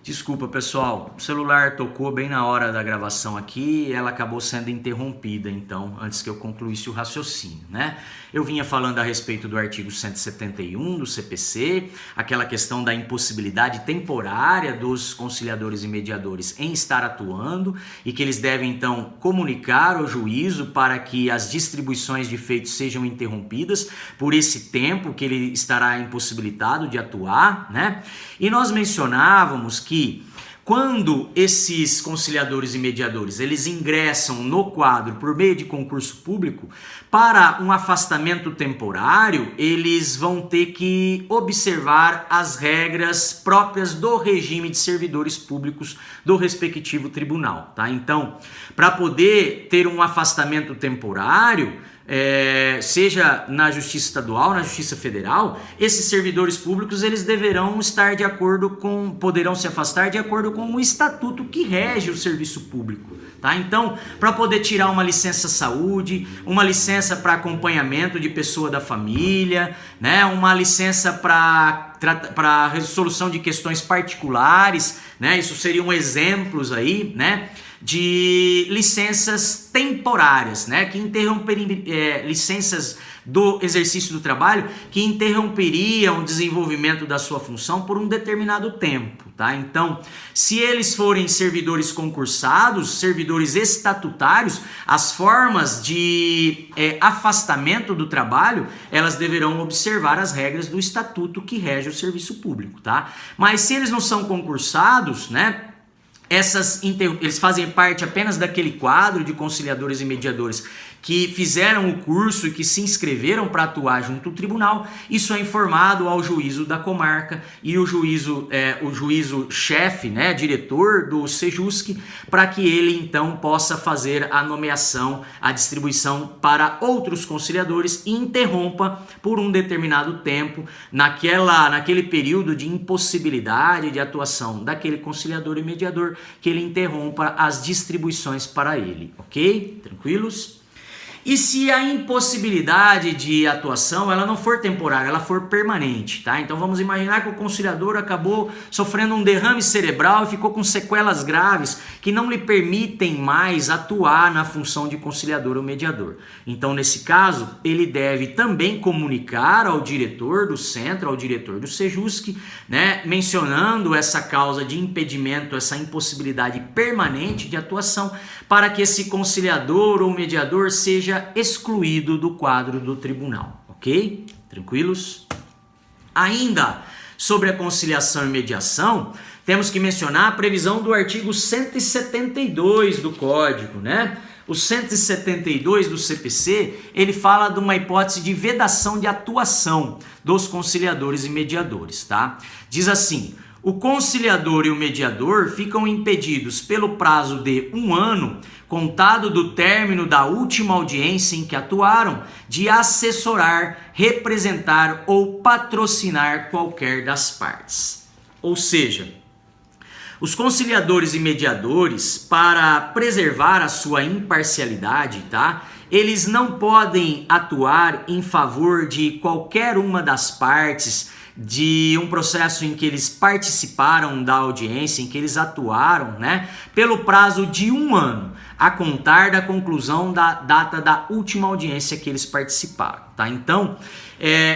Desculpa, pessoal, o celular tocou bem na hora da gravação aqui e ela acabou sendo interrompida, então, antes que eu concluísse o raciocínio, né? Eu vinha falando a respeito do artigo 171 do CPC, aquela questão da impossibilidade temporária dos conciliadores e mediadores em estar atuando e que eles devem, então, comunicar ao juízo para que as distribuições de feitos sejam interrompidas por esse tempo que ele estará impossibilitado de atuar, né? E nós mencionávamos que quando esses conciliadores e mediadores eles ingressam no quadro por meio de concurso público, para um afastamento temporário, eles vão ter que observar as regras próprias do regime de servidores públicos do respectivo tribunal, tá? Então, para poder ter um afastamento temporário, seja na Justiça Estadual, na Justiça Federal, esses servidores públicos eles deverão estar de acordo com, poderão se afastar de acordo com o estatuto que rege o serviço público, tá? Então, para poder tirar uma licença saúde, uma licença para acompanhamento de pessoa da família, né? Uma licença para resolução de questões particulares, né? Isso seriam exemplos aí, né? De licenças temporárias, né, que interromperiam licenças do exercício do trabalho que interromperiam o desenvolvimento da sua função por um determinado tempo, tá? Então, se eles forem servidores concursados, servidores estatutários, as formas de afastamento do trabalho, elas deverão observar as regras do estatuto que rege o serviço público, tá? Mas se eles não são concursados, né, eles fazem parte apenas daquele quadro de conciliadores e mediadores que fizeram o curso e que se inscreveram para atuar junto ao tribunal. Isso é informado ao juízo da comarca e o juízo chefe, né, diretor do Sejusc, para que ele então possa fazer a nomeação, a distribuição para outros conciliadores e interrompa por um determinado tempo naquele período de impossibilidade de atuação daquele conciliador e mediador, que ele interrompa as distribuições para ele, ok? Tranquilos? E se a impossibilidade de atuação ela não for temporária, ela for permanente, tá? Então vamos imaginar que o conciliador acabou sofrendo um derrame cerebral e ficou com sequelas graves que não lhe permitem mais atuar na função de conciliador ou mediador. Então, nesse caso, ele deve também comunicar ao diretor do centro, ao diretor do Sejusc, né, mencionando essa causa de impedimento, essa impossibilidade permanente de atuação, para que esse conciliador ou mediador seja excluído do quadro do tribunal, ok? Tranquilos? Ainda sobre a conciliação e mediação, temos que mencionar a previsão do artigo 172 do Código, né? O 172 do CPC, ele fala de uma hipótese de vedação de atuação dos conciliadores e mediadores, tá? Diz assim: o conciliador e o mediador ficam impedidos pelo prazo de 1 ano, contado do término da última audiência em que atuaram, de assessorar, representar ou patrocinar qualquer das partes. Ou seja, os conciliadores e mediadores, para preservar a sua imparcialidade, tá? Eles não podem atuar em favor de qualquer uma das partes de um processo em que eles participaram da audiência, em que eles atuaram, né, pelo prazo de 1 ano, a contar da conclusão da data da última audiência que eles participaram, tá? Então,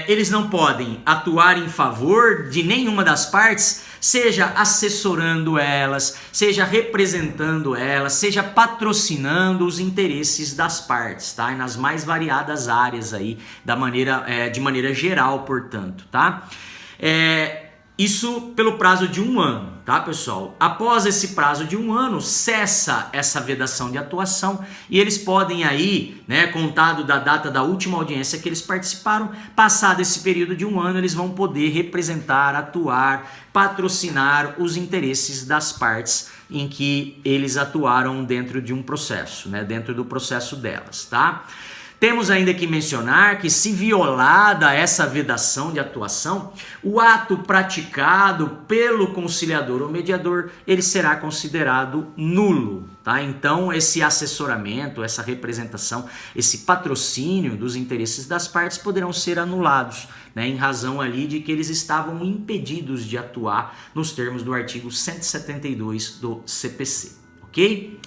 eles não podem atuar em favor de nenhuma das partes, seja assessorando elas, seja representando elas, seja patrocinando os interesses das partes, tá? E nas mais variadas áreas aí, de maneira geral, portanto, tá? Isso pelo prazo de 1 ano, tá, pessoal? Após esse prazo de 1 ano, cessa essa vedação de atuação e eles podem aí, né, contado da data da última audiência que eles participaram, passado esse período de 1 ano, eles vão poder representar, atuar, patrocinar os interesses das partes em que eles atuaram dentro de um processo, né, dentro do processo delas, tá? Temos ainda que mencionar que, se violada essa vedação de atuação, o ato praticado pelo conciliador ou mediador, ele será considerado nulo, tá? Então, esse assessoramento, essa representação, esse patrocínio dos interesses das partes poderão ser anulados né, em razão ali de que eles estavam impedidos de atuar nos termos do artigo 172 do CPC, ok?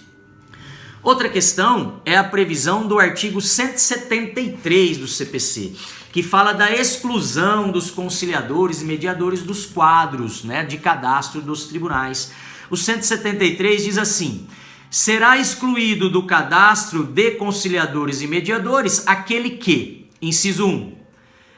Outra questão é a previsão do artigo 173 do CPC, que fala da exclusão dos conciliadores e mediadores dos quadros, né, de cadastro dos tribunais. O 173 diz assim: será excluído do cadastro de conciliadores e mediadores aquele que, inciso 1,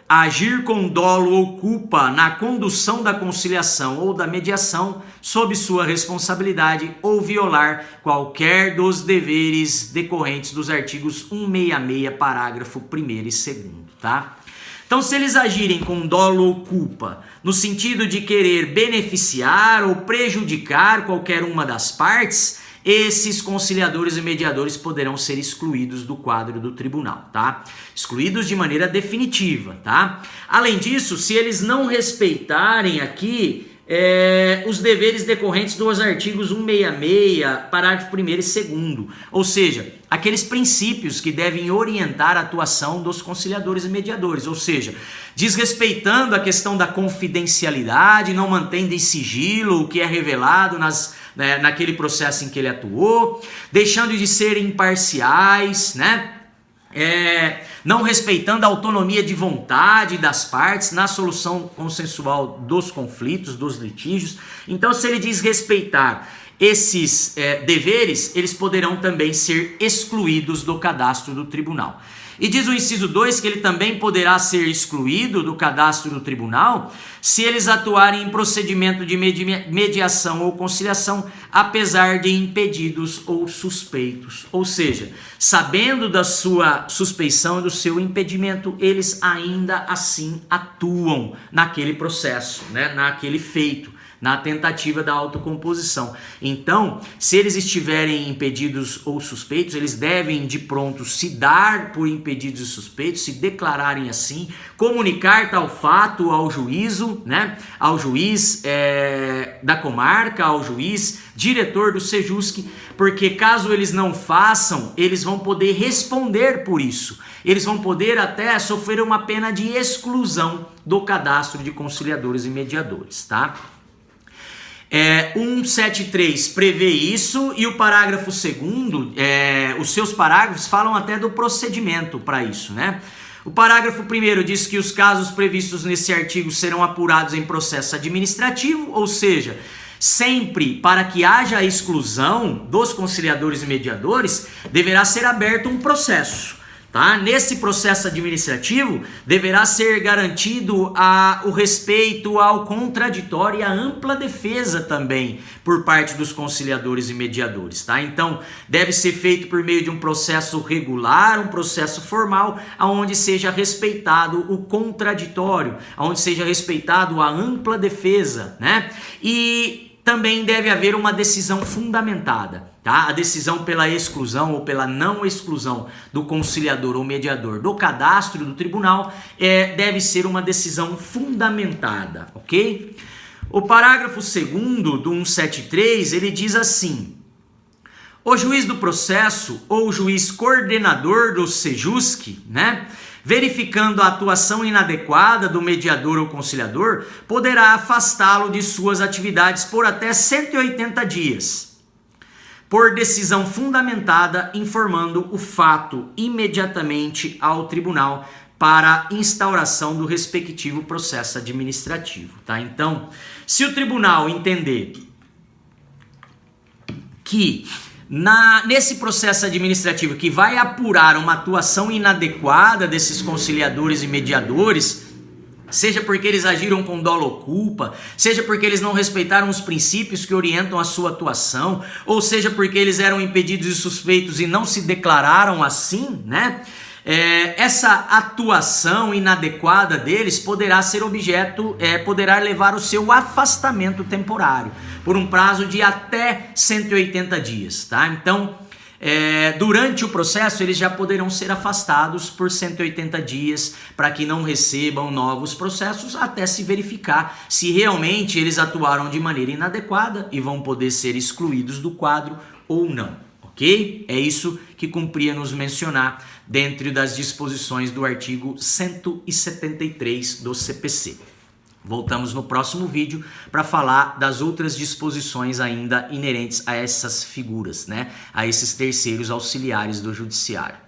agir com dolo ou culpa na condução da conciliação ou da mediação sob sua responsabilidade ou violar qualquer dos deveres decorrentes dos artigos 166, parágrafo 1º e 2º, tá? Então, se eles agirem com dolo ou culpa, no sentido de querer beneficiar ou prejudicar qualquer uma das partes, esses conciliadores e mediadores poderão ser excluídos do quadro do tribunal, tá? Excluídos de maneira definitiva, tá? Além disso, se eles não respeitarem aqui os deveres decorrentes dos artigos 166, parágrafo 1º e 2º, ou seja, aqueles princípios que devem orientar a atuação dos conciliadores e mediadores, ou seja, desrespeitando a questão da confidencialidade, não mantendo em sigilo o que é revelado naquele processo em que ele atuou, deixando de ser imparciais, né? Não respeitando a autonomia de vontade das partes na solução consensual dos conflitos, dos litígios. Então, se ele desrespeitar esses deveres, eles poderão também ser excluídos do cadastro do tribunal. E diz o inciso 2 que ele também poderá ser excluído do cadastro do tribunal se eles atuarem em procedimento de mediação ou conciliação, apesar de impedidos ou suspeitos. Ou seja, sabendo da sua suspeição e do seu impedimento, eles ainda assim atuam naquele processo, né, naquele feito, na tentativa da autocomposição. Então, se eles estiverem impedidos ou suspeitos, eles devem de pronto se dar por impedidos e suspeitos, se declararem assim, comunicar tal fato ao juízo, né, ao juiz da comarca, ao juiz diretor do Sejusc, porque caso eles não façam, eles vão poder responder por isso. Eles vão poder até sofrer uma pena de exclusão do cadastro de conciliadores e mediadores, tá? 173 prevê isso e o parágrafo 2º, os seus parágrafos falam até do procedimento para isso, né? O parágrafo 1º diz que os casos previstos nesse artigo serão apurados em processo administrativo, ou seja, sempre para que haja a exclusão dos conciliadores e mediadores, deverá ser aberto um processo. Tá? Nesse processo administrativo, deverá ser garantido o respeito ao contraditório e à ampla defesa também por parte dos conciliadores e mediadores. Tá? Então, deve ser feito por meio de um processo regular, um processo formal, onde seja respeitado o contraditório, onde seja respeitado a ampla defesa, né? E também deve haver uma decisão fundamentada. Tá? A decisão pela exclusão ou pela não exclusão do conciliador ou mediador do cadastro do tribunal deve ser uma decisão fundamentada, ok? O parágrafo 2º do 173, ele diz assim: o juiz do processo ou o juiz coordenador do Sejusc, né, verificando a atuação inadequada do mediador ou conciliador, poderá afastá-lo de suas atividades por até 180 dias. Por decisão fundamentada, informando o fato imediatamente ao tribunal para instauração do respectivo processo administrativo. Tá? Então, se o tribunal entender que nesse processo administrativo que vai apurar uma atuação inadequada desses conciliadores e mediadores, seja porque eles agiram com dolo ou culpa, seja porque eles não respeitaram os princípios que orientam a sua atuação, ou seja porque eles eram impedidos e suspeitos e não se declararam assim, né? Essa atuação inadequada deles poderá ser poderá levar ao seu afastamento temporário, por um prazo de até 180 dias, tá? Então, durante o processo, eles já poderão ser afastados por 180 dias para que não recebam novos processos até se verificar se realmente eles atuaram de maneira inadequada e vão poder ser excluídos do quadro ou não, ok? É isso que cumpria nos mencionar dentro das disposições do artigo 173 do CPC. Voltamos no próximo vídeo para falar das outras disposições ainda inerentes a essas figuras, né? A esses terceiros auxiliares do judiciário.